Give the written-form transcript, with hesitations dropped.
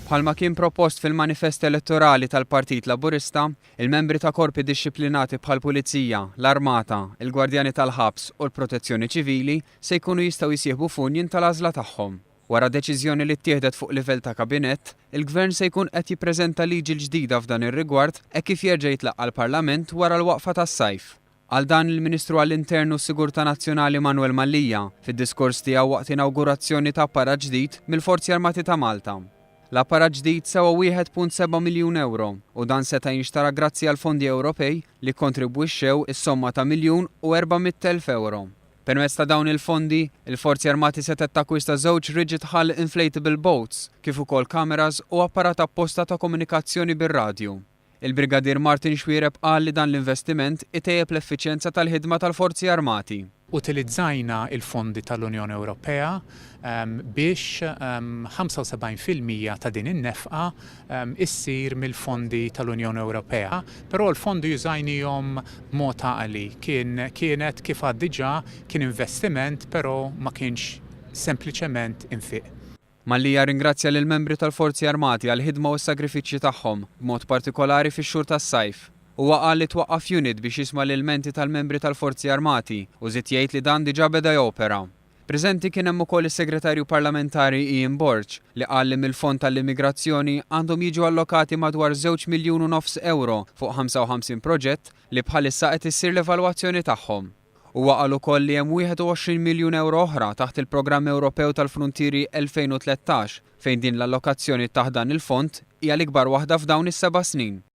Bħalma kien propost fil-manifest elettorali tal-Partit Laburista, il-membri ta' korpi dixxiplinati bħal pulizija, l-armata, il-gwardjani tal-ħabs u l-protezzjoni ċivili se jkunu jistgħu jsieħbu funjin tal-għażla tagħhom. Wara deċiżjoni li ttieħdet fuq livell ta' kabinett, il-Gvern se jkun qed jippreżenta liġi ġdida f'dan ir-rigward hekk kif jerġa' jitlaqqa l-Parlament wara l-waqfa tas-sajf. Għal dan il-Ministru għall-Internu s Sigurtà Nazzjonali Manuel Mallija fid-diskors tiegħu waqt inawgurazzjoni ta' apparat ġdid mill-Forzi Armati ta' Malta. L-apparat ġdid sewa 1.7 miljun euro u dan seta' jinxtara grazzi għal fondi Ewropej li kontribwixxew is-somma ta' 1.400.000 euro. Permezz ta' dawn il-fondi, il-Forzi Armati setet takkwista żewġ rigid hull inflatable boats kif ukoll kameras u apparat apposta ta' komunikazzjoni bir-radju. Il-Brigadier Martin Xwiereb qal li dan l-investiment itejjeb l-effiċjenza tal-ħidma tal-Forzi Armati. Utilizzajna il-fondi tal-Unjoni Ewropea biex 75% ta' din in-nefqa issir mill-fondi tal-Unjoni Ewropea, però l-fondi jużajnihom mod għaqli. Kienet kif għad diġà kien investiment, però ma kienx sempliċement infiq. Mallija ringrazzja lill membri tal-Forzi Armati għal ħidma u s-sagrifiċċji tagħhom, b'mod partikolari fix-xhur tas-sajf. Huwa qal li twaqqaf unit biex jisma' l-ilmenti tal-membri tal-Forzi Armati u żied jgħid li dan diġà beda jopera. Preżenti kien hemm ukoll is-Segretarju Parlamentari Ian Borg li qal li mill-Fond tal-Immigrazzjoni għandhom jiġu allokati madwar 2.5 miljun euro fuq 55 proġett li bħalissa qed issir l-evalwazzjoni tagħhom. Huwa qal ukoll li hemm 21 miljun euro oħra taħt il-Programm Ewropew tal-Fruntieri 2013 fejn din l-allokazzjoni taħt dan il-fond hija l-ikbar waħda f'dawn is-7 snin.